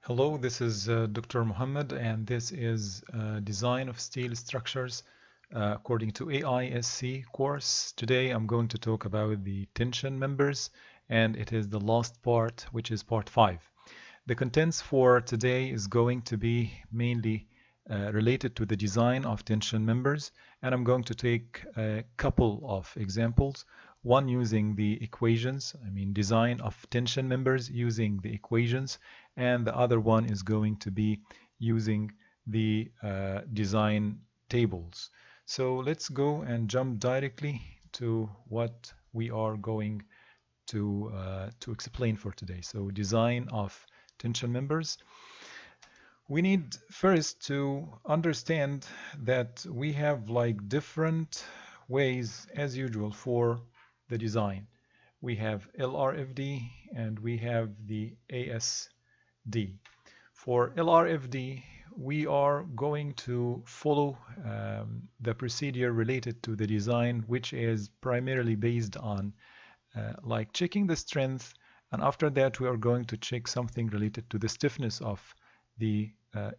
Hello, this is Dr. Muhammad, and this is Design of Steel Structures according to AISC course. Today I'm going to talk about the tension members, and it is the last part, which is part 5. The contents for today is going to be mainly related to the design of tension members, and I'm going to take a couple of examples. One using the equations, design of tension members using the equations, and the other one is going to be using the design tables. So let's go and jump directly to what we are going to explain for today. So design of tension members. We need first to understand that we have like different ways as usual for the design. We have LRFD and we have the ASD. For LRFD, we are going to follow the procedure related to the design, which is primarily based on like checking the strength, and after that we are going to check something related to the stiffness of the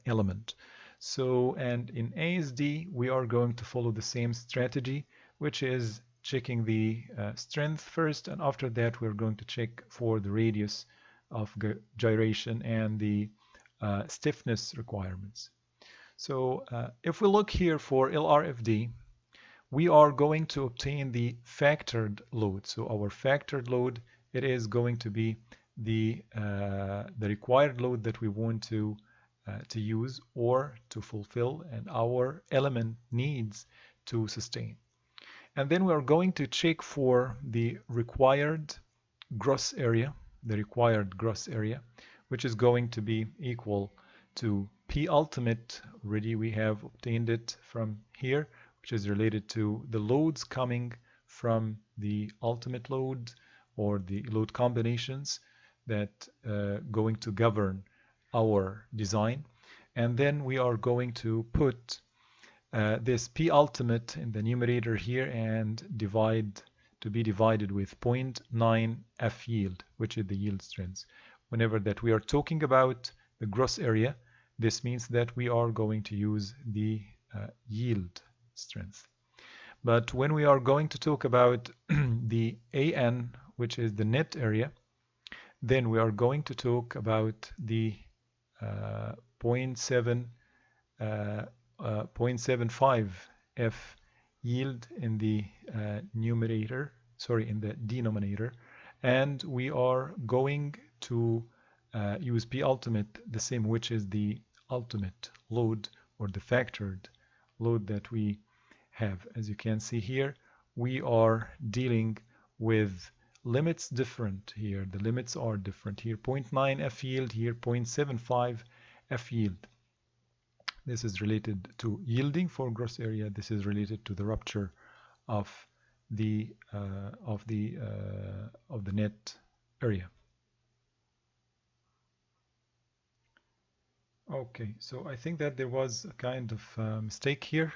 element. So, and in ASD we are going to follow the same strategy, which is checking the strength first, and after that we're going to check for the radius of gyration and the stiffness requirements. So if we look here for LRFD, we are going to obtain the factored load. So our factored load, it is going to be the required load that we want to use or to fulfill, and our element needs to sustain. And then we are going to check for the required gross area, which is going to be equal to P ultimate. Already we have obtained it from here, which is related to the loads coming from the ultimate load or the load combinations that going to govern our design. And then we are going to put this P ultimate in the numerator here and be divided with 0.9 F yield, which is the yield strength. Whenever that we are talking about the gross area, this means that we are going to use the yield strength. But when we are going to talk about the AN, which is the net area, then we are going to talk about the 0.75 F yield in the denominator, and we are going to use P ultimate the same, which is the ultimate load or the factored load that we have. As you can see here, we are dealing with limits different here. The limits are different here. 0.9 F yield, here 0.75 F yield. This is related to yielding for gross area. This is related to the rupture of the net area. Okay, so I think that there was a kind of mistake here.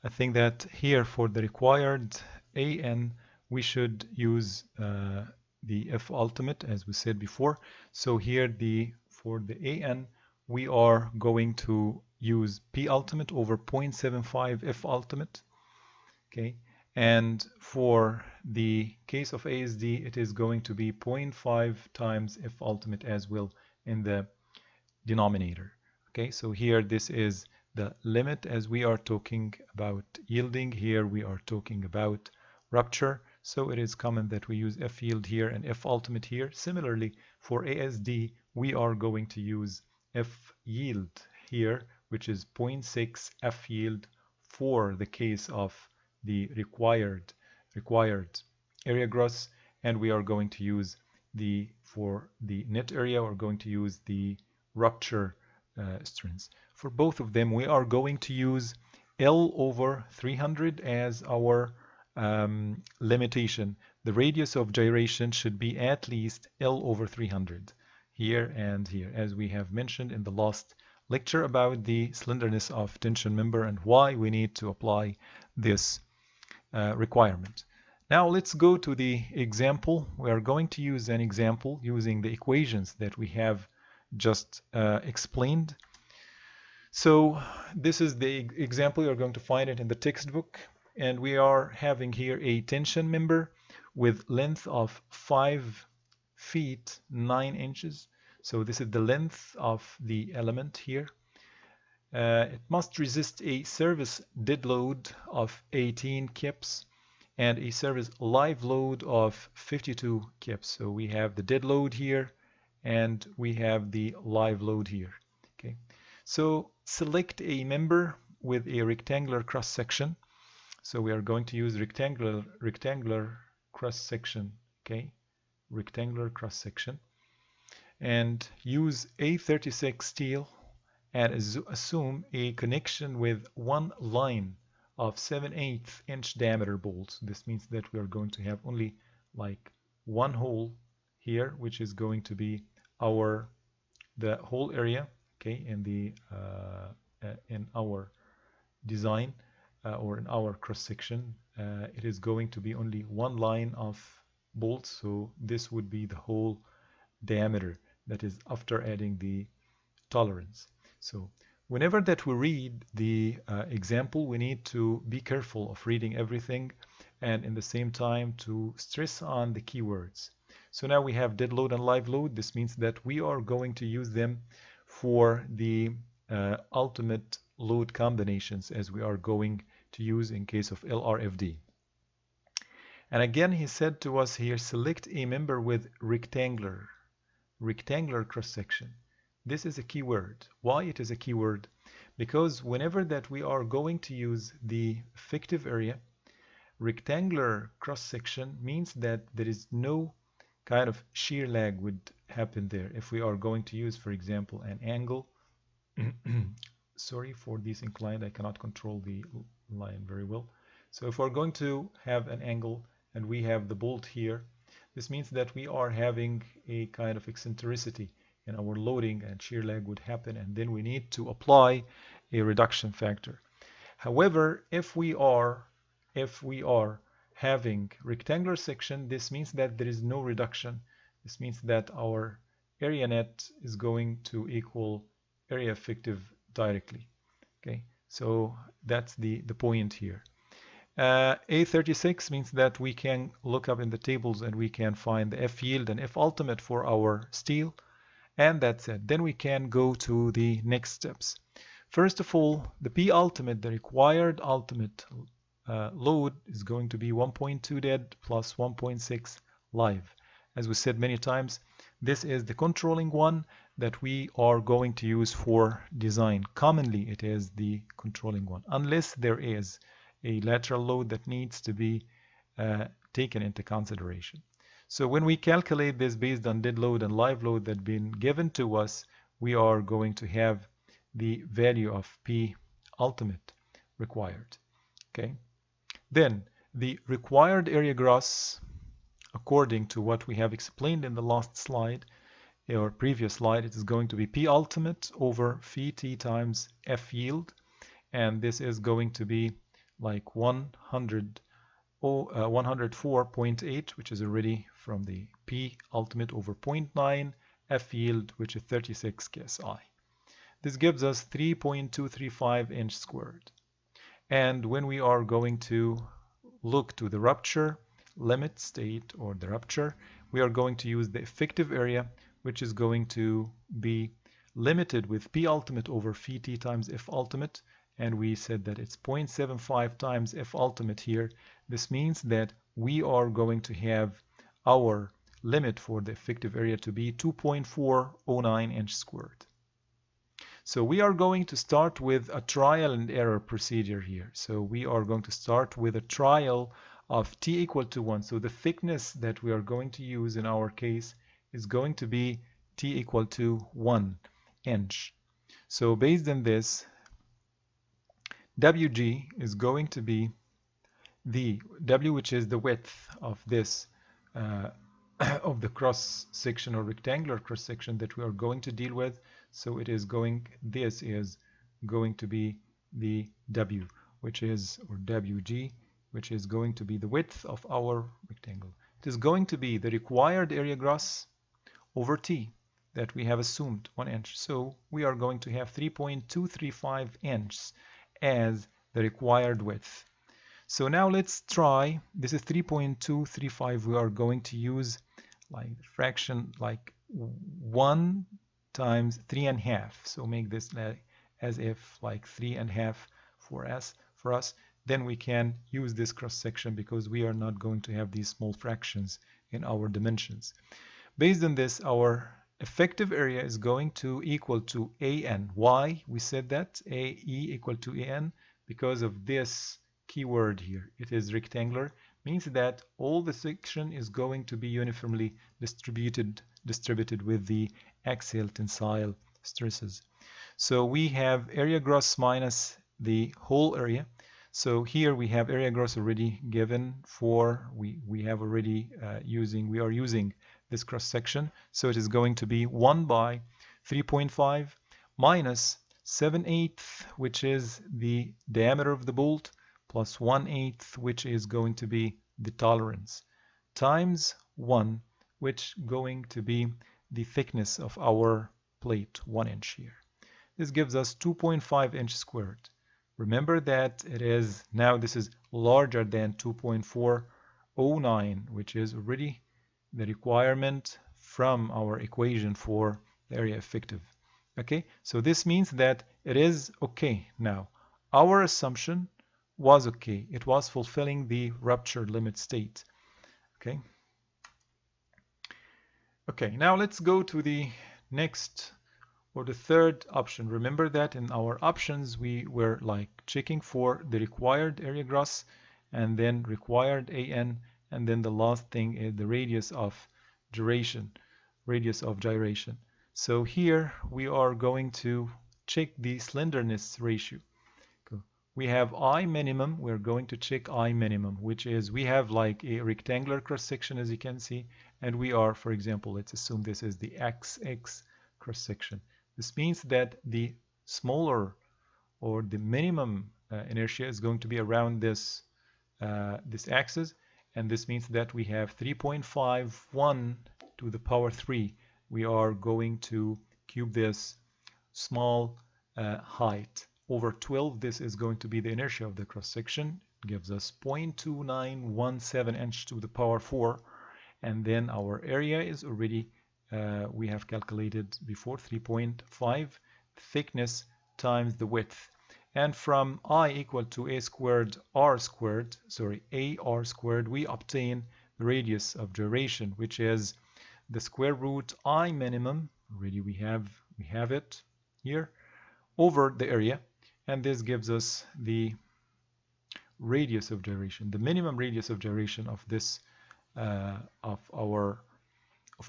I think that here for the required AN, we should use the F ultimate, as we said before. So here for the AN, we are going to use P ultimate over 0.75 F ultimate. Okay, and for the case of ASD, it is going to be 0.5 times F ultimate as well in the denominator. Okay, so here this is the limit as we are talking about yielding. Here we are talking about rupture. So it is common that we use F yield here and F ultimate here. Similarly, for ASD, we are going to use F yield here, which is 0.6 F yield for the case of the required area gross, and we are going to use for the net area, we're going to use the rupture strength. For both of them, we are going to use L over 300 as our limitation. The radius of gyration should be at least L over 300 here and here, as we have mentioned in the last lecture about the slenderness of tension member and why we need to apply this requirement. Now let's go to the example. We are going to use an example using the equations that we have just explained. So this is the example. You're going to find it in the textbook, and we are having here a tension member with length of 5 feet 9 inches. So this is the length of the element here. It must resist a service dead load of 18 kips and a service live load of 52 kips. So we have the dead load here and we have the live load here. Okay. So select a member with a rectangular cross section. So we are going to use rectangular cross section. Okay. Rectangular cross section. And use A36 steel and assume a connection with one line of 7/8 inch diameter bolts. This means that we are going to have only like one hole here, which is going to be the whole area, okay, in our design or in our cross section. It is going to be only one line of bolts, so this would be the whole diameter, that is after adding the tolerance. So whenever that we read the example, we need to be careful of reading everything and in the same time to stress on the keywords. So now we have dead load and live load. This means that we are going to use them for the ultimate load combinations, as we are going to use in case of LRFD. And again, he said to us here, select a member with rectangular cross section. This is a keyword. Why it is a keyword? Because whenever that we are going to use the effective area, rectangular cross section means that there is no kind of shear lag would happen there. If we are going to use, for example, an angle, sorry for this inclined, I cannot control the line very well. So if we're going to have an angle and we have the bolt here, this means that we are having a kind of eccentricity in our loading and shear lag would happen, and then we need to apply a reduction factor. However, if we are having rectangular section, this means that there is no reduction. This means that our area net is going to equal area effective directly. Okay, so that's the point here. A36 means that we can look up in the tables and we can find the F yield and F ultimate for our steel, and that's it. Then we can go to the next steps. First of all, the P ultimate, the required ultimate load is going to be 1.2 dead plus 1.6 live. As we said many times, this is the controlling one that we are going to use for design. Commonly, it is the controlling one, unless there is a lateral load that needs to be taken into consideration. So when we calculate this based on dead load and live load that been given to us, we are going to have the value of P ultimate required. Okay. Then the required area gross, according to what we have explained in the last slide or previous slide, it is going to be P ultimate over phi T times F yield, and this is going to be like 104.8, which is already from the P ultimate over 0.9, F yield, which is 36 ksi. This gives us 3.235 inch squared. And when we are going to look to the rupture limit state or the rupture, we are going to use the effective area, which is going to be limited with P ultimate over phi T times F ultimate. And we said that it's 0.75 times F ultimate here. This means that we are going to have our limit for the effective area to be 2.409 inch squared. So we are going to start with a trial and error procedure here. So we are going to start with a trial of T equal to 1. So the thickness that we are going to use in our case is going to be T equal to 1 inch. So based on this, WG is going to be the W, which is the width of this of the cross section or rectangular cross section that we are going to deal with. So it is going, this is going to be the W, which is, or WG, which is going to be the width of our rectangle. It is going to be the required area gross over T. that we have assumed 1 inch. So we are going to have 3.235 inches as the required width. So now let's try, this is 3.235, we are going to use like the fraction like 1 times 3.5. So make this as if like 3.5 for us. Then we can use this cross section because we are not going to have these small fractions in our dimensions. Based on this, our effective area is going to equal to AN. Why we said that? AE equal to AN because of this keyword here. It is rectangular, means that all the section is going to be uniformly distributed with the axial tensile stresses. So we have area gross minus the whole area. So here we have area gross already given for we are using this cross section. So it is going to be 1 by 3.5 minus 7/8, which is the diameter of the bolt, plus 1/8, which is going to be the tolerance, times 1, which going to be the thickness of our plate, 1 inch here. This gives us 2.5 inches squared. Remember that it is now this is larger than 2.409, which is already the requirement from our equation for the area effective. Okay, so this means that it is okay now. Our assumption was okay. It was fulfilling the rupture limit state. Okay. Okay, now let's go to the next or the third option. Remember that in our options we were like checking for the required area gross and then required AN, and then the last thing is the radius of gyration. So here we are going to check the slenderness ratio. We have I minimum, we're going to check I minimum, which is we have like a rectangular cross section as you can see, and we are, for example, let's assume this is the XX cross section. This means that the smaller or the minimum inertia is going to be around this this axis, and this means that we have 3.51 to the power 3. We are going to cube this small height over 12. This is going to be the inertia of the cross section. It gives us 0.2917 inch to the power 4, and then our area is already we have calculated before 3.5 thickness times the width, and from I equal to a squared r squared, AR squared, we obtain the radius of gyration, which is the square root I minimum, already we have it here, over the area, and this gives us the radius of gyration, the minimum radius of gyration of this of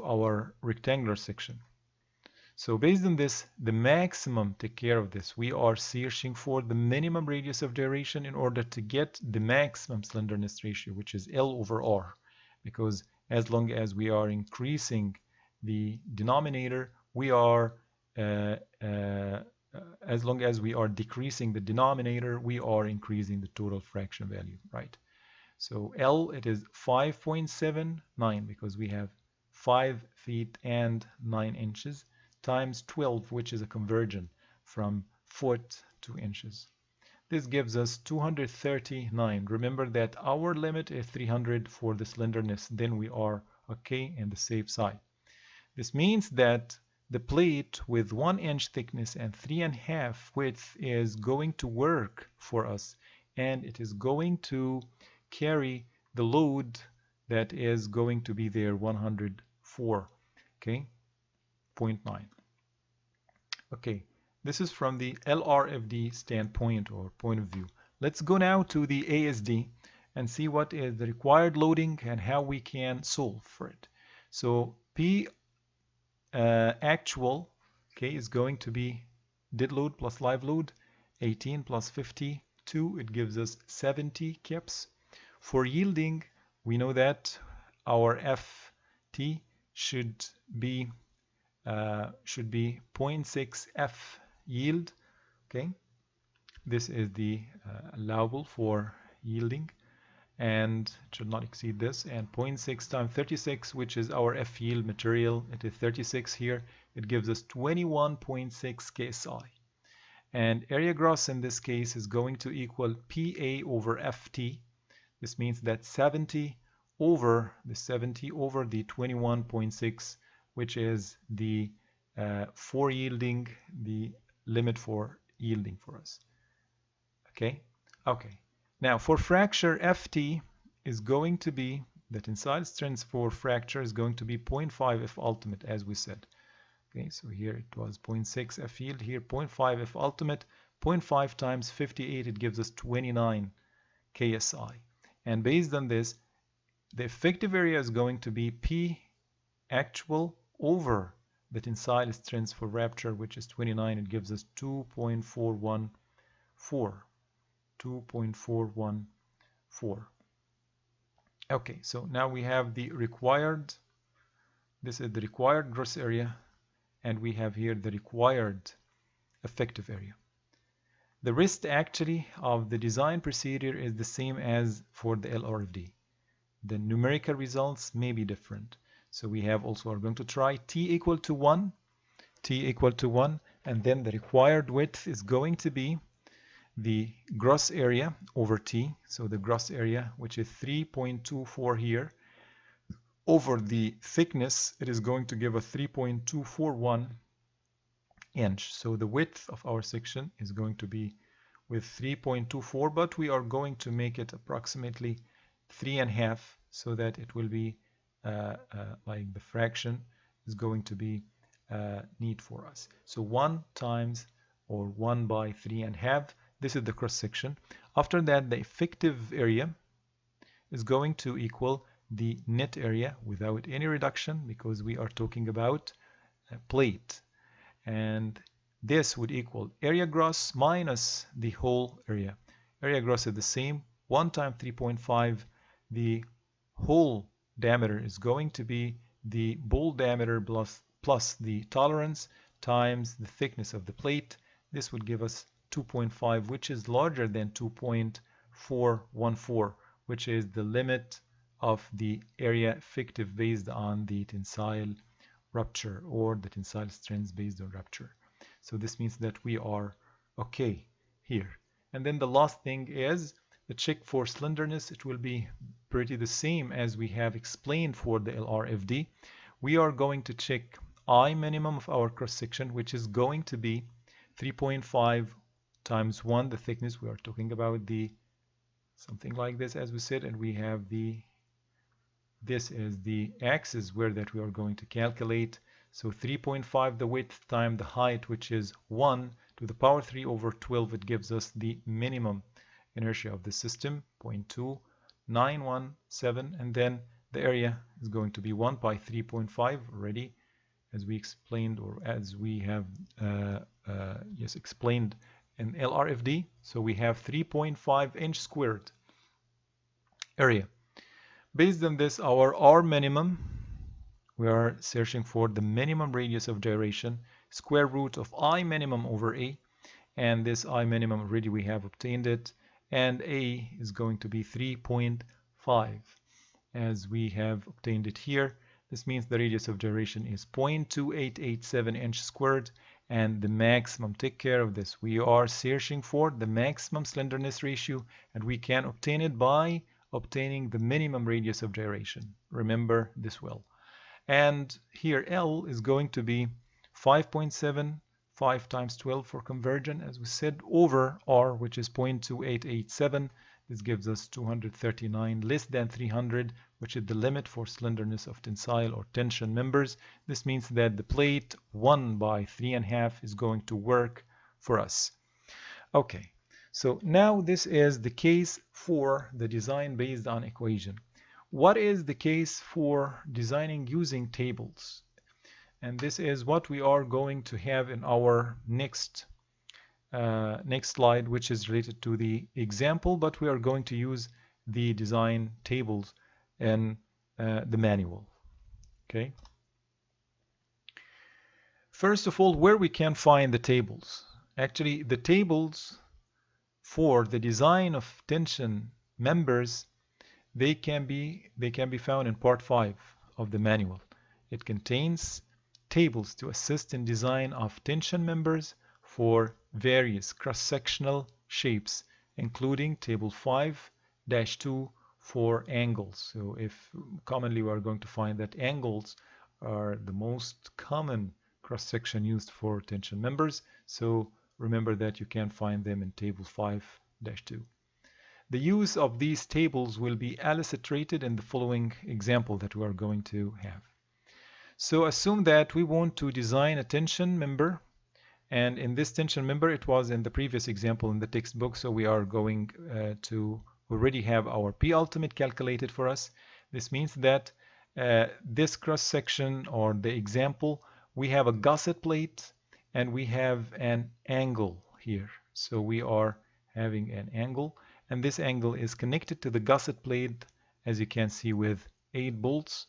our rectangular section. So based on this, the maximum take care of this. We are searching for the minimum radius of gyration in order to get the maximum slenderness ratio, which is L over R, because as long as we are increasing the denominator, we are as long as we are decreasing the denominator, we are increasing the total fraction value, right? So L, it is 5.79 because we have 5 feet and 9 inches times 12, which is a conversion from foot to inches. This gives us 239. Remember that our limit is 300 for the slenderness, then we are okay in the safe side. This means that the plate with 1 inch thickness and 3.5 width is going to work for us, and it is going to carry the load that is going to be there, 104, okay, 0.9. Okay, this is from the LRFD standpoint or point of view. Let's go now to the ASD and see what is the required loading and how we can solve for it. So P actual, okay, is going to be dead load plus live load, 18 plus 52, it gives us 70 kips. For yielding, we know that our FT should be 0.6 F yield. Okay, this is the allowable for yielding, and it should not exceed this. And 0.6 times 36, which is our F yield material, it is 36 here, it gives us 21.6 KSI. And area gross in this case is going to equal PA over FT. This means that 70 over the 21.6, which is the for yielding, the limit for yielding for us. Okay. Now for fracture, FT is going to be, the tensile strength for fracture is going to be 0.5 F ultimate, as we said. Okay, so here it was 0.6 F yield, here 0.5 F ultimate, 0.5 times 58, it gives us 29 KSI. And based on this, the effective area is going to be P actual over the tensile strength for rupture, which is 29. It gives us 2.414. 2.414. Okay, so now we have the required, this is the required gross area, and we have here the required effective area. The rest actually of the design procedure is the same as for the LRFD. The numerical results may be different. So we have also, are going to try T equal to 1, and then the required width is going to be the gross area over T. So the gross area, which is 3.24 here, over the thickness, it is going to give a 3.241 inch. So the width of our section is going to be with 3.24, but we are going to make it approximately 3.5, so that it will be like the fraction is going to be neat for us. So 1 times or 1 by 3.5, this is the cross section. After that, the effective area is going to equal the net area without any reduction, because we are talking about a plate. And this would equal area gross minus the whole area. Area gross is the same, 1 times 3.5. The whole diameter is going to be the ball diameter plus the tolerance times the thickness of the plate. This would give us 2.5, which is larger than 2.414, which is the limit of the area effective based on the tensile rupture, or the tensile strength based on rupture. So this means that we are okay here. And then the last thing is the check for slenderness. It will be pretty the same as we have explained for the LRFD. We are going to check I minimum of our cross section, which is going to be 3.5 times 1, the thickness. We are talking about the something like this, as we said, and we have this is the axis where that we are going to calculate. So 3.5 the width times the height, which is 1 to the power 3 over 12. It gives us the minimum inertia of the system, 0.2917, and then the area is going to be 1 by 3.5 already, as we explained, or as we have explained in LRFD. So we have 3.5 inch squared area. Based on this, our R minimum, we are searching for the minimum radius of gyration, square root of I minimum over A, and this I minimum already we have obtained it, and A is going to be 3.5 as we have obtained it here. This means the radius of gyration is 0.2887 inch squared, and the maximum, take care of this, we are searching for the maximum slenderness ratio, and we can obtain it by obtaining the minimum radius of gyration. Remember this well. And here L is going to be 5.7, 5 times 12 for conversion, as we said, over R, which is 0.2887. This gives us 239 less than 300, which is the limit for slenderness of tensile or tension members. This means that the plate 1 by 3.5 is going to work for us. Okay, so now this is the case for the design based on equation. What is the case for designing using tables? And this is what we are going to have in our next slide, which is related to the example, but we are going to use the design tables in the manual. Okay. First of all, where we can find the tables. Actually, the tables for the design of tension members, they can be found in part 5 of the manual. It contains tables to assist in design of tension members for various cross-sectional shapes, including table 5-2 for angles. So if commonly we are going to find that angles are the most common cross-section used for tension members, so remember that you can find them in table 5-2. The use of these tables will be illustrated in the following example that we are going to have. So assume that we want to design a tension member, and in this tension member, it was in the previous example in the textbook, so we are going to already have our P ultimate calculated for us. This means that this cross section, or the example, we have a gusset plate and we have an angle here. So we are having an angle, and this angle is connected to the gusset plate, as you can see, with 8 bolts.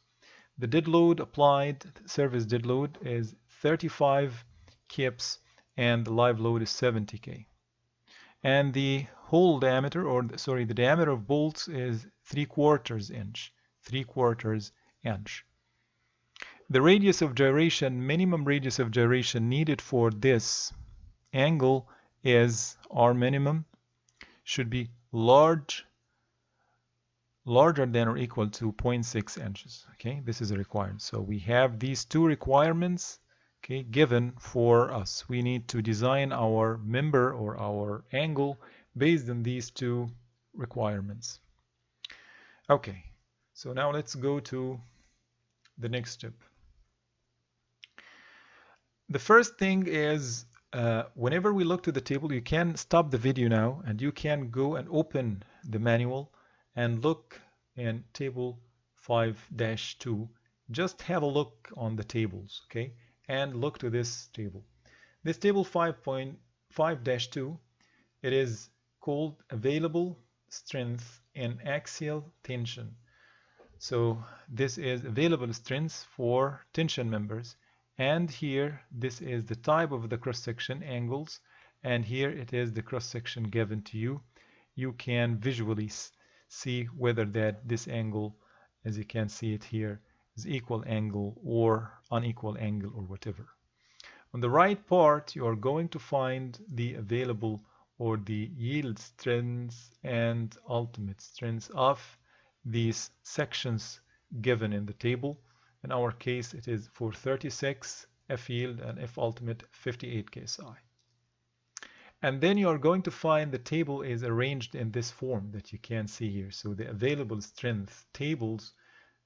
The dead load applied, service dead load, is 35 kips and the live load is 70 K. And the hole diameter, or sorry, the diameter of bolts is 3/4 inch. 3/4 inch. The radius of gyration, minimum radius of gyration needed for this angle is R minimum, should be larger than or equal to 0.6 inches. Okay, this is a required. So we have these two requirements, okay, given for us. We need to design our member or our angle based on these two requirements. Okay, so now let's go to the next step. The first thing is, whenever we look to the table, you can stop the video now and you can go and open the manual and look in table 5-2. Just have a look on the tables, okay, and look to this table. This table 5.5-2, it is called available strength in axial tension. So this is available strength for tension members, and here this is the type of the cross-section angles, and here it is the cross-section given to you. You can visually see whether that this angle, as you can see it here, is equal angle or unequal angle or whatever. On the right part, you are going to find the available or the yield strengths and ultimate strengths of these sections given in the table. In our case, it is for 36 F yield and F ultimate 58 KSI. And then you are going to find the table is arranged in this form that you can see here. So the available strength tables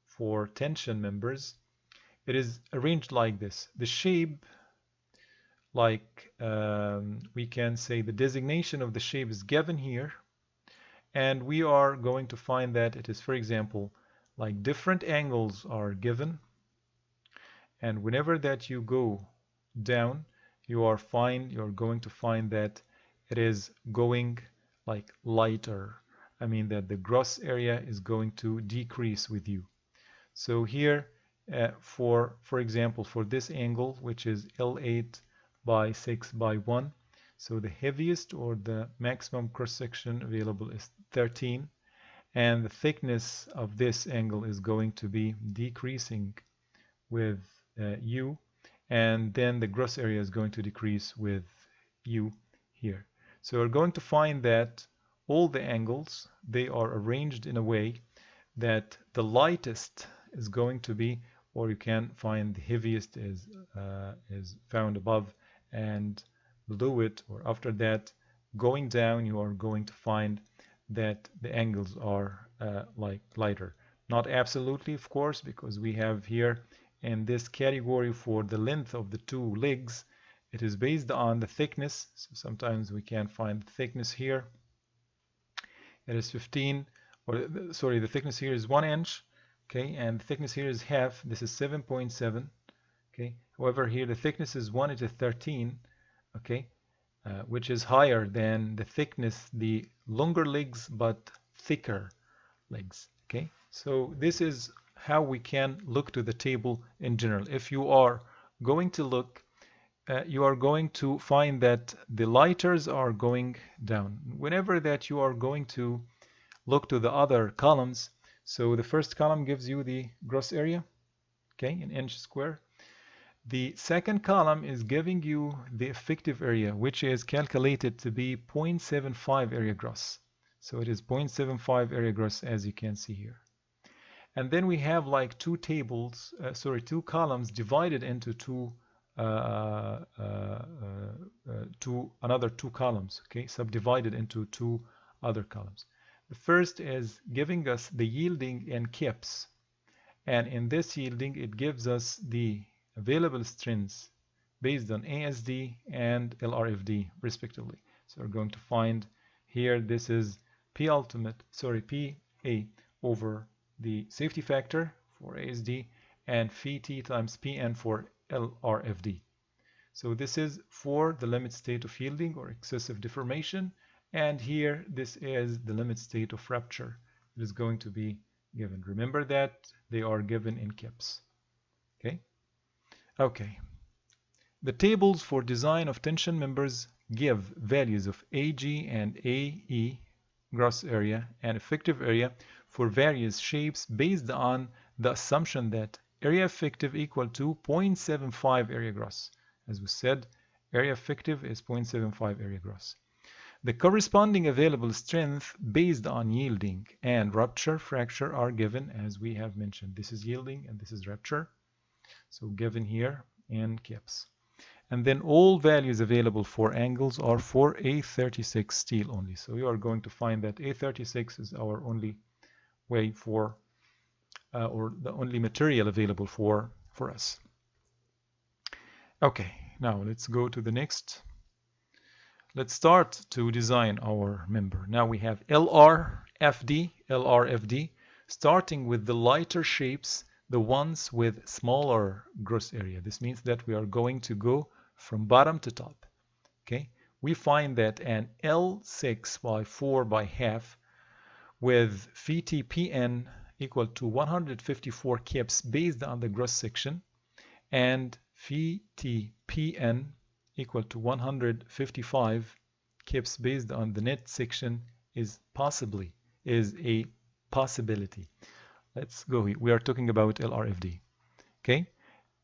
for tension members, it is arranged like this. The shape, like we can say the designation of the shape is given here, and we are going to find that it is, for example, like different angles are given, and whenever that you go down, you're going to find that it is going like lighter. I mean that the gross area is going to decrease with you. So here, for example, for this angle, which is L8 by 6 by 1, so the heaviest or the maximum cross-section available is 13, and the thickness of this angle is going to be decreasing with U, and then the gross area is going to decrease with U here. So we're going to find that all the angles, they are arranged in a way that the lightest is going to be, or you can find the heaviest is found above, and below it or after that, going down, you are going to find that the angles are like lighter. Not absolutely, of course, because we have here in this category for the length of the two legs, it is based on the thickness. So sometimes we can find the thickness here. It is 15, or sorry, the thickness here is 1 inch, okay, and the thickness here is half. This is 7.7, okay. However, here the thickness is 1, it is 13, okay, which is higher than the thickness, the longer legs but thicker legs, okay. So this is how we can look to the table in general. If you are going to look, you are going to find that the lighters are going down. Whenever that you are going to look to the other columns, so the first column gives you the gross area, okay, in inch square. The second column is giving you the effective area, which is calculated to be 0.75 area gross. So it is 0.75 area gross, as you can see here. And then we have like two columns divided into another two columns, okay, subdivided into two other columns. The first is giving us the yielding in kips, and in this yielding it gives us the available strengths based on ASD and LRFD respectively. So we're going to find here, this is PA over the safety factor for ASD and phi t times Pn for LRFD. So this is for the limit state of yielding or excessive deformation, and here this is the limit state of rupture. It is going to be given. Remember that they are given in kips. Okay. The tables for design of tension members give values of AG and AE, gross area, and effective area for various shapes based on the assumption that area effective equal to 0.75 area gross. As we said, area effective is 0.75 area gross. The corresponding available strength based on yielding and rupture fracture are given, as we have mentioned. This is yielding and this is rupture. So given here in kips. And then all values available for angles are for A36 steel only. So we are going to find that A36 is our only way for, or the only material available for us. Okay, now let's go to the next. Let's start to design our member. Now we have LRFD, starting with the lighter shapes, the ones with smaller gross area. This means that we are going to go from bottom to top. Okay, we find that an L6 by 4 by half with phi t Pn equal to 154 kips based on the gross section and phi t Pn equal to 155 kips based on the net section is a possibility. Let's go here. We are talking about LRFD. Okay,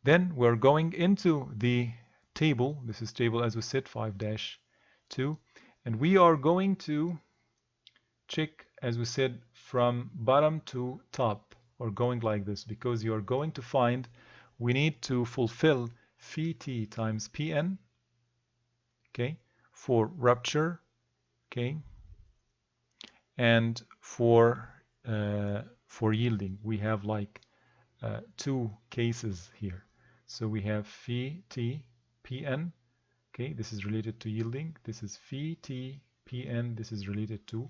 then we're going into the table. This is table, as we said, 5-2, and we are going to check, as we said, from bottom to top, or going like this, because you are going to find we need to fulfill phi t times Pn, okay, for rupture, okay, and for yielding. We have like two cases here. So we have phi t Pn, okay, this is related to yielding. This is phi t Pn, this is related to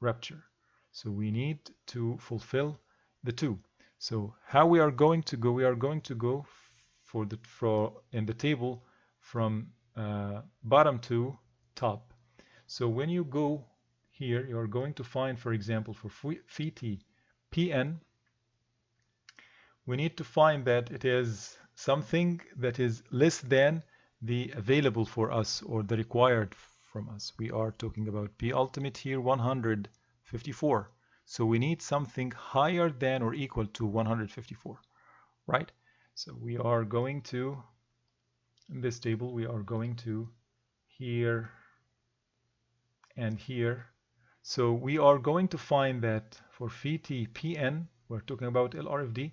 rupture. So we need to fulfill the two. So how we are going to go? We are going to go in the table from bottom to top. So when you go here, you are going to find, for example, for phi t Pn, we need to find that it is something that is less than the available for us or the required from us. We are talking about P ultimate here 154. So we need something higher than or equal to 154, right? So we are going to, in this table, we are going to here and here. So we are going to find that for phi t Pn, we're talking about LRFD,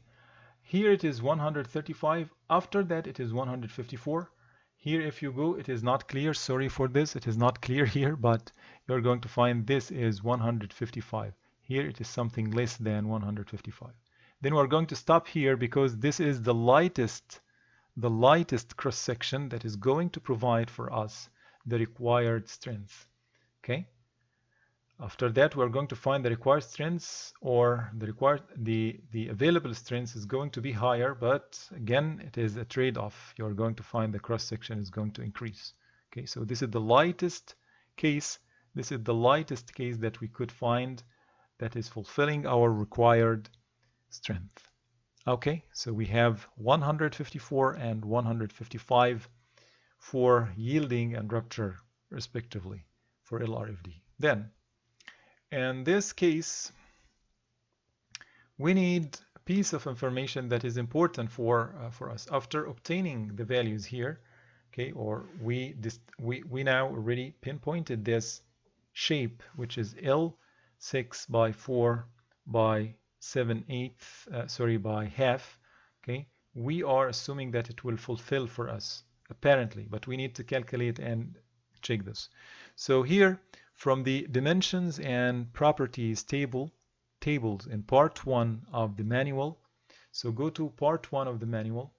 here it is 135, after that it is 154. Here if you go, it is not clear, sorry for this, it is not clear here, but you're going to find this is 155. Here it is something less than 155. Then we're going to stop here because this is the lightest cross section that is going to provide for us the required strength. Okay. After that, we're going to find the required strengths, or the available strength is going to be higher, but again, it is a trade-off. You're going to find the cross section is going to increase. Okay, so this is the lightest case. This is the lightest case that we could find that is fulfilling our required strength. Okay, so we have 154 and 155 for yielding and rupture, respectively, for LRFD. Then, in this case, we need piece of information that is important for us. After obtaining the values here, okay, or we now already pinpointed this shape, which is L6 by 4 by 7/8, by half, okay, we are assuming that it will fulfill for us, apparently, but we need to calculate and check this. So here, from the dimensions and properties tables in part 1 of the manual, so go to part 1 of the manual,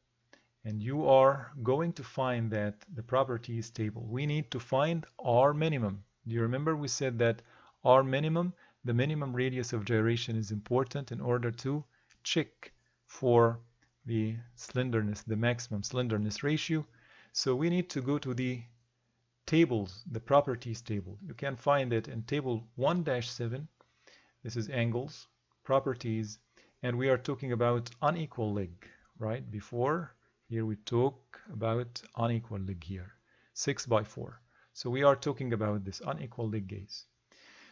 and you are going to find that the properties table, we need to find R minimum. Do you remember we said that R minimum, the minimum radius of gyration, is important in order to check for the slenderness, the maximum slenderness ratio. So we need to go to the tables, the properties table. You can find it in table 1-7. This is angles, properties, and we are talking about unequal leg, right? Before, here we talk about unequal leg here, 6 by 4. So we are talking about this unequal leg case.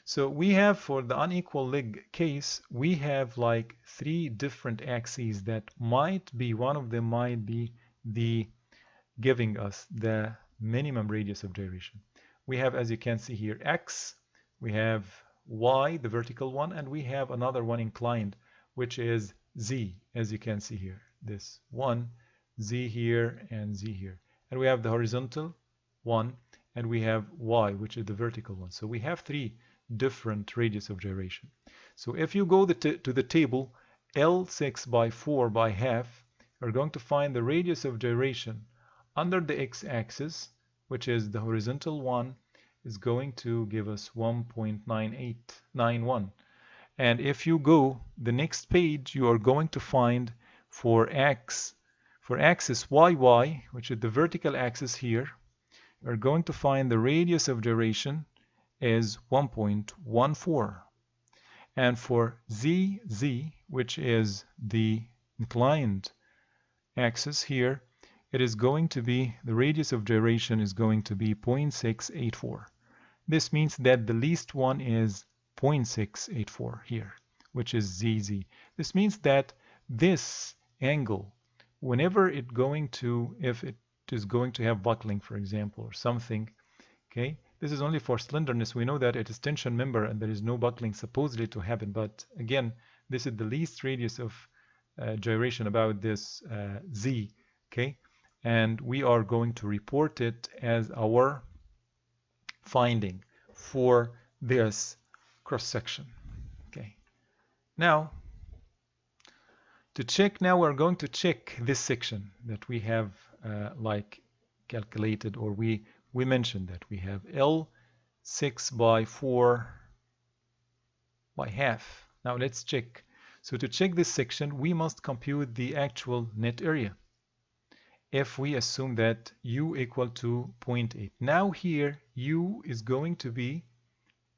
So we have, for the unequal leg case, we have like 3 different axes that might be, one of them might be the giving us the minimum radius of gyration. We have, as you can see here, X, we have Y, the vertical one, and we have another one inclined, which is Z, as you can see here. This one, Z here, and Z here. And we have the horizontal one, and we have Y, which is the vertical one. So we have 3 different radius of gyration. So if you go to the table L6 by 4 by half, you're going to find the radius of gyration under the x-axis, which is the horizontal one, is going to give us 1.9891. And if you go the next page, you are going to find for axis YY, which is the vertical axis here, you're going to find the radius of gyration is 1.14. And for ZZ, which is the inclined axis here, it is going to be, the radius of gyration is going to be 0.684. This means that the least one is 0.684 here, which is ZZ. This means that this angle, whenever it going to, if it is going to have buckling, for example, or something, okay, this is only for slenderness. We know that it is tension member and there is no buckling supposedly to happen, but again, this is the least radius of gyration about this Z, okay, and we are going to report it as our finding for this cross section. Okay, now to check, now we're going to check this section that we have like calculated, or we mentioned that we have L6 by 4 by half. Now let's check. So to check this section, we must compute the actual net area. If we assume that U equal to 0.8. Now here, U is going to be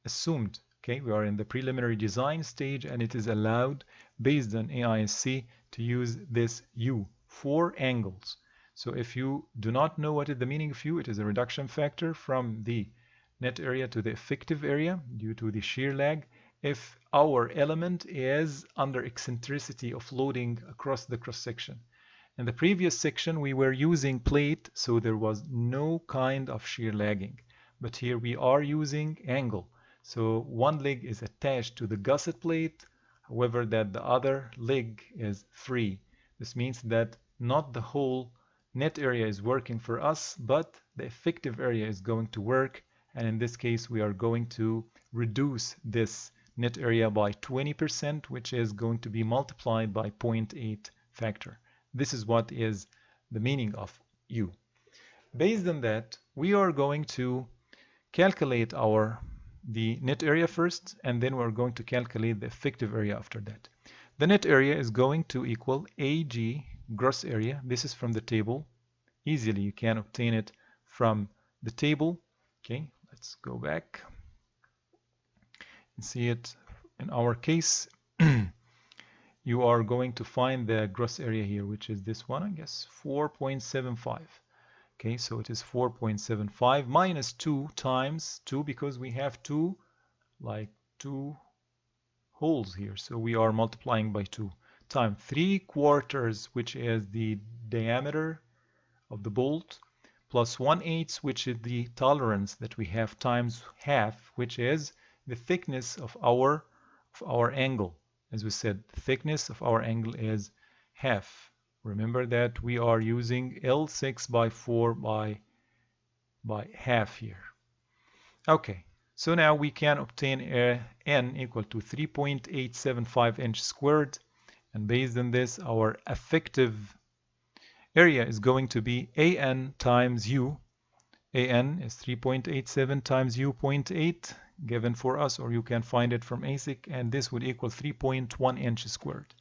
assumed. Okay, we are in the preliminary design stage and it is allowed based on AISC to use this U for angles. So if you do not know what is the meaning of U, it is a reduction factor from the net area to the effective area due to the shear lag. If our element is under eccentricity of loading across the cross section. In the previous section, we were using plate, so there was no kind of shear lagging. But here we are using angle. So one leg is attached to the gusset plate, however that the other leg is free. This means that not the whole net area is working for us, but the effective area is going to work. And in this case, we are going to reduce this net area by 20%, which is going to be multiplied by 0.8 factor. This is what is the meaning of U. Based on that, we are going to calculate the net area first, and then we're going to calculate the effective area after that. The net area is going to equal AG, gross area. This is from the table. Easily you can obtain it from the table. Okay, let's go back and see it. In our case, you are going to find the gross area here, which is this one, I guess, 4.75. Okay, so it is 4.75 minus 2 times 2, because we have two holes here. So we are multiplying by 2 times 3/4, which is the diameter of the bolt, plus 1/8, which is the tolerance that we have, times half, which is the thickness of our angle. As we said, the thickness of our angle is half. Remember that we are using L6 by 4 by half here. Okay, so now we can obtain n equal to 3.875 inch squared, and based on this, our effective area is going to be AN times U. AN is 3.87 times U 0.8 given for us, or you can find it from AISC, and this would equal 3.1 inches squared.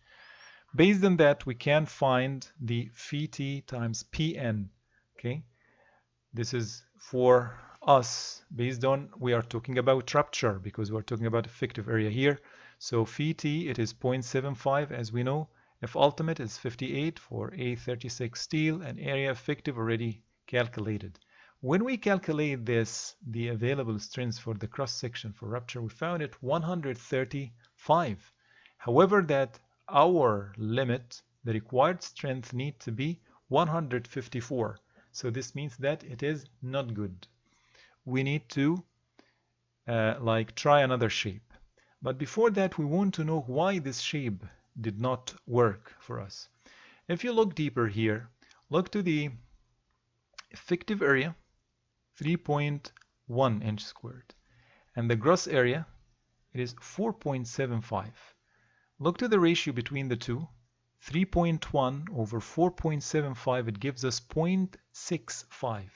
Based on that, we can find the phi t times Pn. Okay, this is for us based on, we are talking about rupture because we're talking about effective area here. So phi t, it is 0.75 as we know. F ultimate is 58 for A36 steel, and area effective already calculated. When we calculate this, the available strength for the cross section for rupture, we found it 135. However, that our limit, the required strength, need to be 154. So this means that it is not good. We need to try another shape. But before that, we want to know why this shape did not work for us. If you look deeper here, look to the effective area, 3.1 inch squared, and the gross area, it is 4.75. Look to the ratio between the two, 3.1 over 4.75, it gives us 0.65.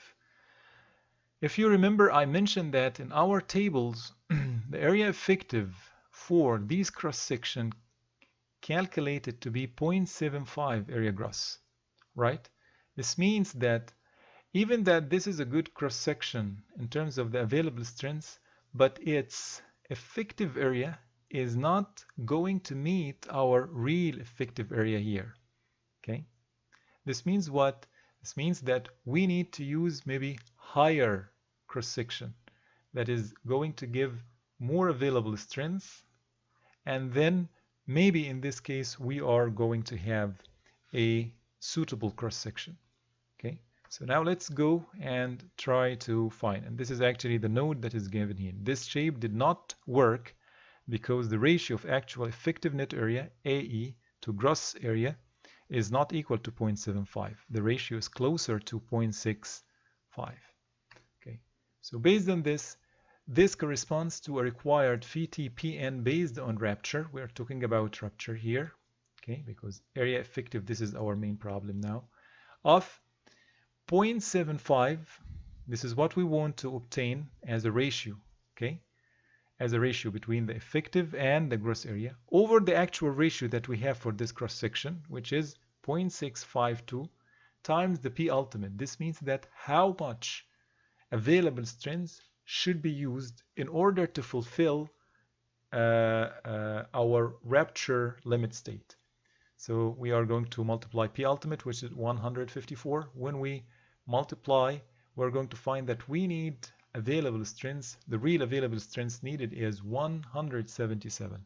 If you remember, I mentioned that in our tables, the area effective for these cross section calculated to be 0.75 area gross, right? This means that even that this is a good cross section in terms of the available strength, but its effective area is not going to meet our real effective area here. Okay, this means what? This means that we need to use maybe higher cross section that is going to give more available strength, and then maybe in this case we are going to have a suitable cross section. Okay, so now let's go and try to find, and this is actually the node that is given here. This shape did not work because the ratio of actual effective net area, AE, to gross area is not equal to 0.75. The ratio is closer to 0.65. Okay, so based on this, this corresponds to a required phi t Pn based on rupture. We are talking about rupture here, okay, because area effective, this is our main problem now, of 0.75. This is what we want to obtain as a ratio, okay, as a ratio between the effective and the gross area over the actual ratio that we have for this cross section, which is 0.652 times the P ultimate. This means that how much available strength should be used in order to fulfill our rupture limit state. So we are going to multiply P ultimate, which is 154. When we multiply, we're going to find that we need available strength. The real available strength needed is 177.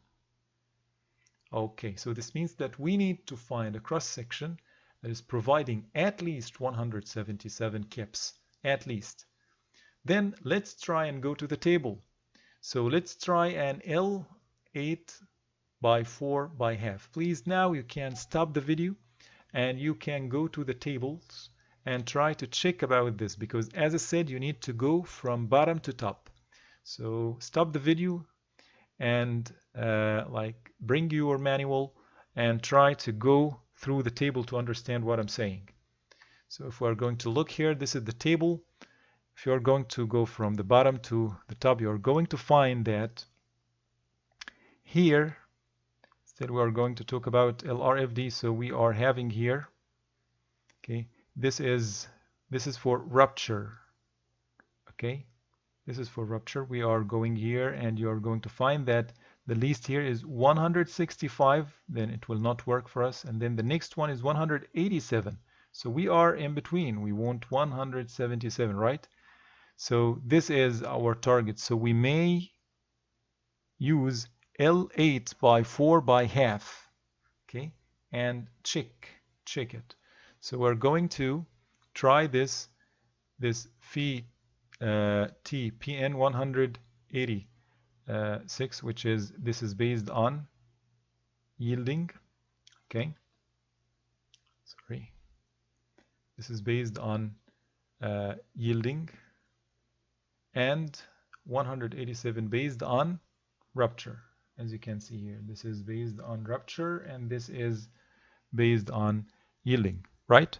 Okay, so this means that we need to find a cross section that is providing at least 177 kips, at least. Then let's try and go to the table. So let's try an L8 by 4 by half. Please, now you can stop the video and you can go to the tables and try to check about this, because as I said, you need to go from bottom to top. So stop the video and bring your manual and try to go through the table to understand what I'm saying. So if we're going to look here, this is the table. If you're going to go from the bottom to the top, you're going to find that here, instead we are going to talk about LRFD, so we are having here, okay, this is for rupture, okay, this is for rupture. We are going here and you're going to find that the least here is 165, then it will not work for us, and then the next one is 187, so we are in between. We want 177, right? So this is our target. So we may use L8 by 4 by half. Okay, and check it. So we're going to try this phi t pn 186, which is based on yielding. Okay, sorry, this is based on yielding, and 187 based on rupture. As you can see here, this is based on rupture and this is based on yielding, right?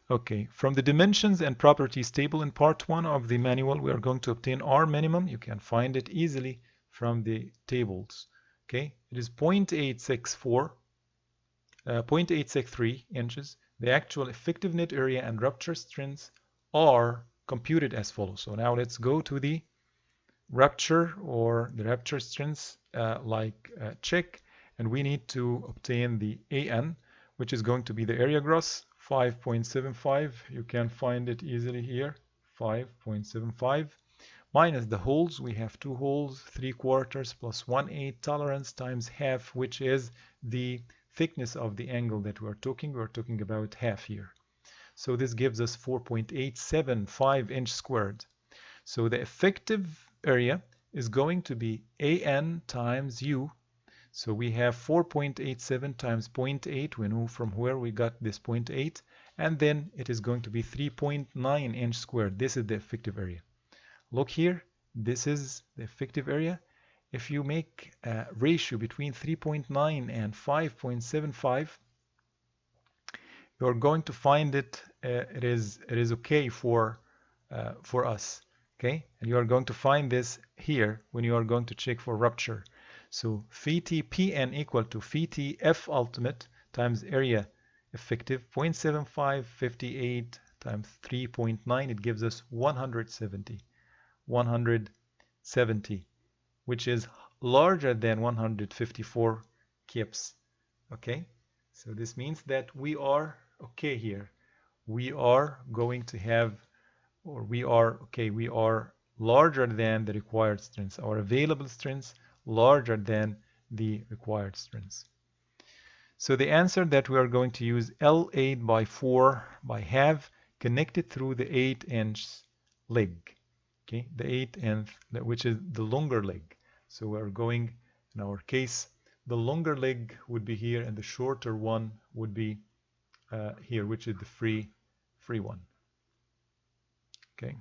Okay, from the dimensions and properties table in part 1 of the manual, we are going to obtain R minimum. You can find it easily from the tables. Okay, it is 0.863 inches. The actual effective net area and rupture strengths are computed as follows. So now let's go to the rupture or the rupture strengths check, and we need to obtain the AN, which is going to be the area gross, 5.75. You can find it easily here, 5.75, minus the holes. We have 2 holes, 3/4 plus 1/8 tolerance times half, which is the thickness of the angle that we're talking about half here. So this gives us 4.875 inch squared. So the effective area is going to be AN times U. So we have 4.87 times 0.8. We know from where we got this 0.8. And then it is going to be 3.9 inch squared. This is the effective area. Look here. This is the effective area. If you make a ratio between 3.9 and 5.75, you're going to find it is okay for us. Okay, and you are going to find this here when you are going to check for rupture. So phi t pn equal to phi t f ultimate times area effective, 0.7558 times 3.9, it gives us 170, which is larger than 154 kips. Okay, so this means that we are okay here. We are going to have, or we are larger than the required strengths. Our available strengths larger than the required strengths. So the answer that we are going to use L8 by 4 by half connected through the 8-inch leg. Okay, the 8th, which is the longer leg. So we are going, in our case, the longer leg would be here and the shorter one would be here, which is the free one. Okay.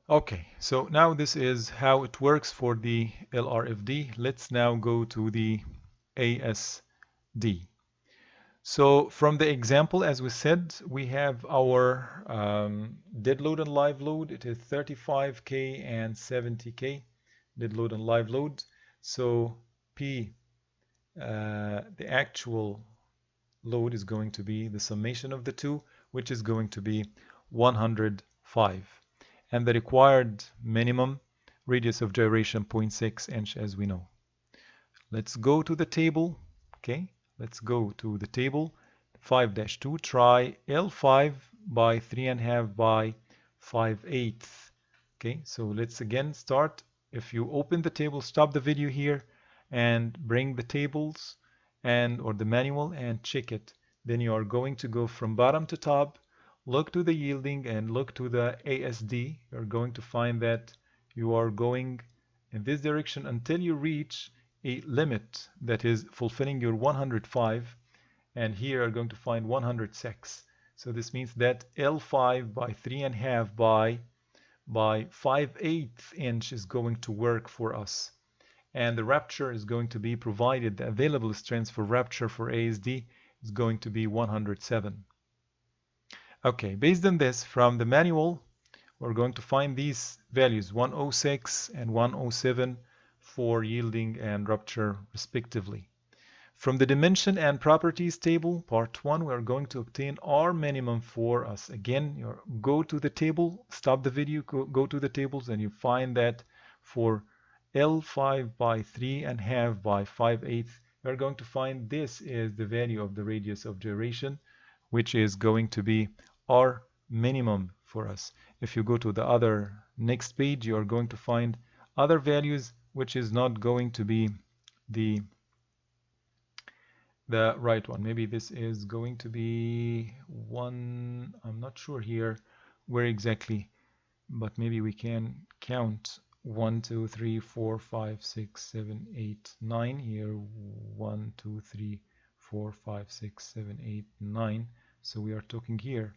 Okay, so now this is how it works for the LRFD. Let's now go to the ASD. So from the example, as we said, we have our dead load and live load. It is 35K and 70K, dead load and live load. So P, the actual load is going to be the summation of the two, which is going to be 105. And the required minimum radius of gyration 0.6 inch, as we know. Let's go to the table. Okay, let's go to the table. 5-2, try L5 by 3.5 by 5/8. Okay, so let's again start. If you open the table, stop the video here and bring the tables or the manual and check it. Then you are going to go from bottom to top, look to the yielding and look to the ASD. You're going to find that you are going in this direction until you reach a limit that is fulfilling your 105, and here you're going to find 106. So this means that L5 by 3.5 by 5/8 inch is going to work for us, and the rupture is going to be provided. The available strength for rupture for ASD is going to be 107. Okay, based on this, from the manual, we're going to find these values, 106 and 107 for yielding and rupture respectively. From the dimension and properties table, part 1, we are going to obtain R minimum for us. Again, go to the table, stop the video, go to the tables, and you find that for L5 by 3.5 by 5/8, we are going to find this is the value of the radius of gyration, which is going to be R minimum for us. If you go to the other next page, you are going to find other values, which is not going to be the the right one. Maybe this is going to be 1. I'm not sure here where exactly, but maybe we can count 1, 2, 3, 4, 5, 6, 7, 8, 9 here. 1, 2, 3, 4, 5, 6, 7, 8, 9. So we are talking here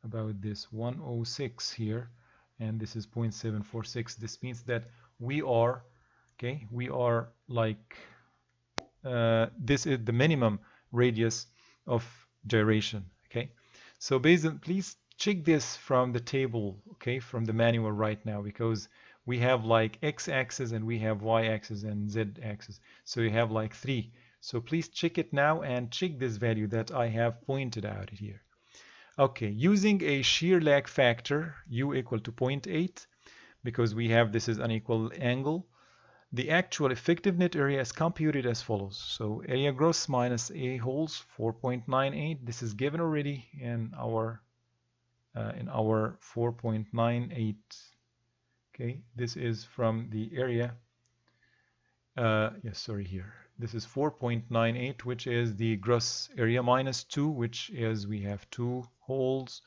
about this 106 here, and this is 0.746. This means that we are like this is the minimum radius of gyration. Okay, so based on, please check this from the table, okay, from the manual right now, because we have like x-axis and we have y-axis and z-axis, so you have like 3. So please check it now and check this value that I have pointed out here. Okay, using a shear lag factor u equal to 0.8, because we have this is unequal angle, the actual effective net area is computed as follows. So area gross minus A holes 4.98. This is given already in our 4.98. Okay, this is from the area. Yes, sorry, here. This is 4.98, which is the gross area, minus 2, which is we have 2 holes,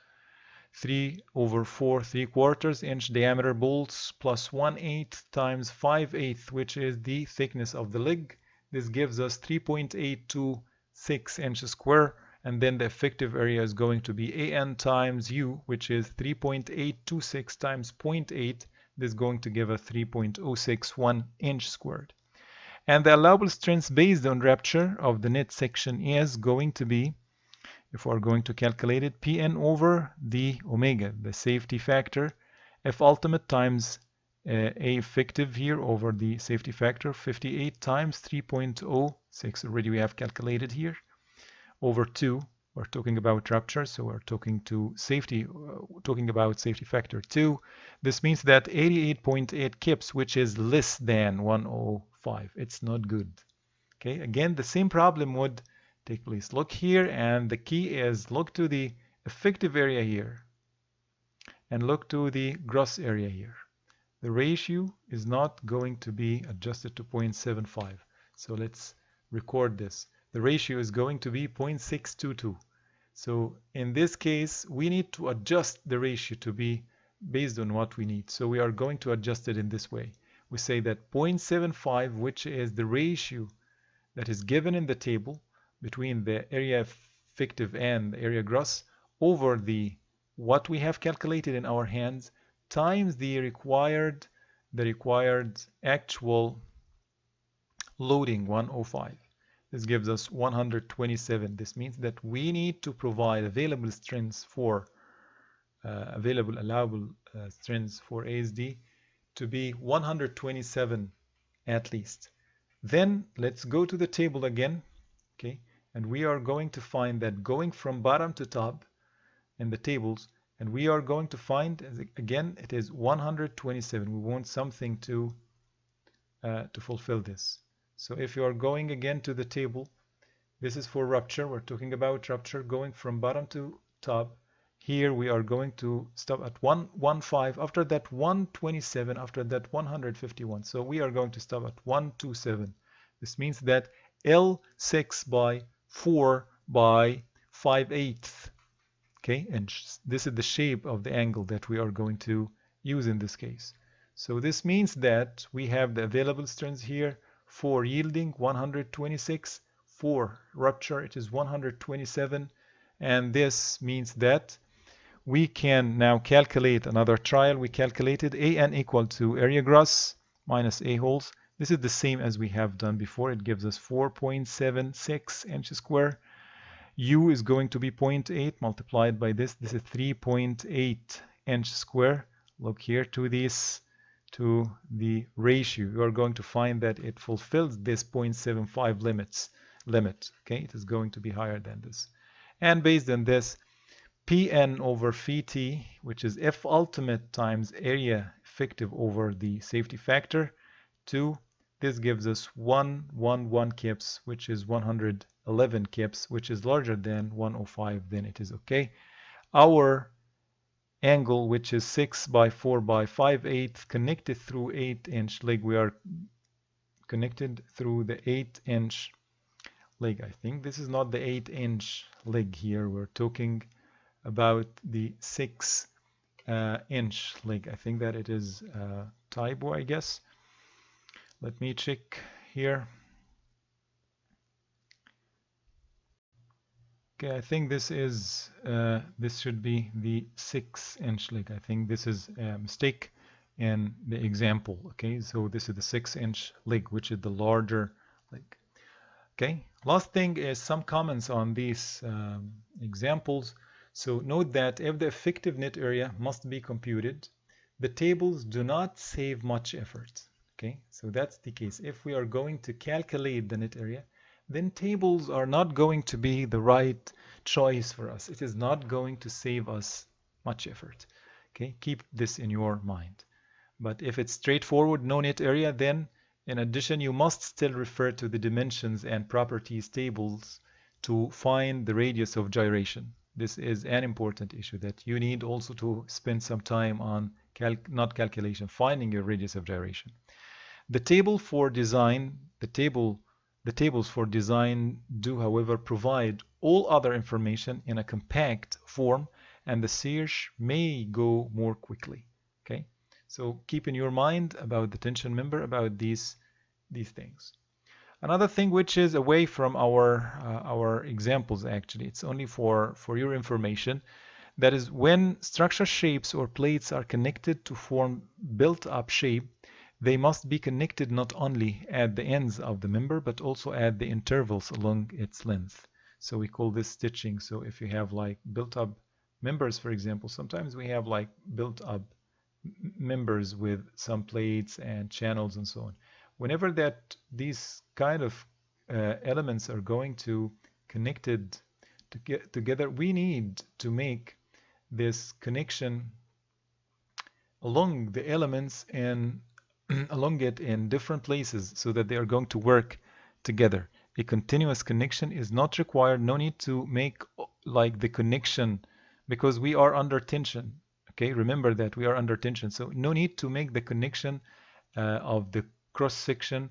3/4 3/4 inch diameter bolts, plus 1/8 times 5/8, which is the thickness of the leg. This gives us 3.826 inches square, and then the effective area is going to be AN times U, which is 3.826 times 0.8. This is going to give us 3.061 inch squared. And the allowable strength based on rupture of the net section is going to be, if we're going to calculate it, Pn over the omega, the safety factor, F ultimate times A effective here over the safety factor, 58 times 3.06, already we have calculated here, over 2. We're talking about rupture, so we're talking about safety factor 2. This means that 88.8 kips, which is less than 105. It's not good. Okay, again, the same problem would take place. Look here, and the key is look to the effective area here and look to the gross area here. The ratio is not going to be adjusted to 0.75. So let's record this. The ratio is going to be 0.622. So in this case, we need to adjust the ratio to be based on what we need. So we are going to adjust it in this way. We say that 0.75, which is the ratio that is given in the table between the area effective and the area gross, over the what we have calculated in our hands, times the required actual loading, 105. This gives us 127. This means that we need to provide available strengths for allowable strengths for ASD to be 127 at least. Then let's go to the table again, okay, and we are going to find that going from bottom to top in the tables, and we are going to find, again, it is 127. We want something to fulfill this. So if you are going again to the table, this is for rupture. We're talking about rupture going from bottom to top. Here we are going to stop at 115, after that 127, after that 151. So we are going to stop at 127. This means that L6 by 4 by 5/8, okay, inches. This is the shape of the angle that we are going to use in this case. So this means that we have the available strength here for yielding 126, for rupture it is 127, and this means that we can now calculate another trial. We calculated AN equal to area gross minus A holes. This is the same as we have done before. It gives us 4.76 inches square. U is going to be 0.8 multiplied by this. This is 3.8 inch square. Look here to this, to the ratio. You are going to find that it fulfills this 0.75 limit. Okay, it is going to be higher than this. And based on this, Pn over phi t, which is F ultimate times area effective over the safety factor, 2. This gives us 111 kips, which is 111 kips, which is larger than 105. Then it is okay. Our angle, which is 6 by 4 by 5/8, connected through 8-inch leg. We are connected through the 8-inch leg. I think this is not the 8-inch leg here. We're talking about the 6-inch leg. I think that it is typo, I guess. Let me check here. Okay, I think this is this should be the 6-inch leg. I think this is a mistake in the example. Okay, so this is the 6-inch leg, which is the larger leg. Okay, last thing is some comments on these examples. So note that if the effective net area must be computed, the tables do not save much effort. Okay, so that's the case. If we are going to calculate the net area, then tables are not going to be the right choice for us. It is not going to save us much effort. Okay, keep this in your mind. But if it's straightforward, no net area, then in addition, you must still refer to the dimensions and properties tables to find the radius of gyration. This is an important issue that you need also to spend some time on, finding your radius of gyration. The table for design, the tables for design do, however, provide all other information in a compact form, and the search may go more quickly. Okay, so keep in your mind about the tension member, about these things. Another thing which is away from our examples, actually, it's only for your information, that is when structure shapes or plates are connected to form built-up shape, they must be connected not only at the ends of the member, but also at the intervals along its length. So we call this stitching. So if you have like built-up members, for example, sometimes we have like built-up members with some plates and channels and so on. Whenever that these kind of elements are going to connected together, we need to make this connection along the elements and along it in different places so that they are going to work together. A continuous connection is not required. No need to make like the connection because we are under tension. Okay, remember that we are under tension. So no need to make the connection of the cross section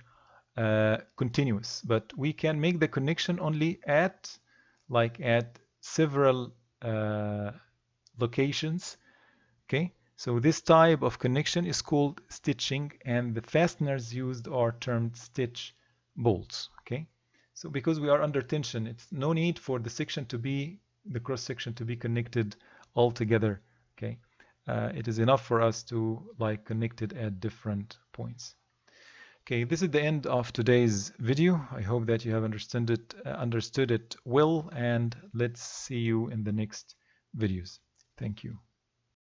continuous, but we can make the connection only at several locations. Okay, so this type of connection is called stitching, and the fasteners used are termed stitch bolts. Okay, so because we are under tension, it's no need for the section to be, the cross section to be connected all together. Okay, it is enough for us to like connect it at different points. Okay, this is the end of today's video. I hope that you have understood it well, and let's see you in the next videos. Thank you.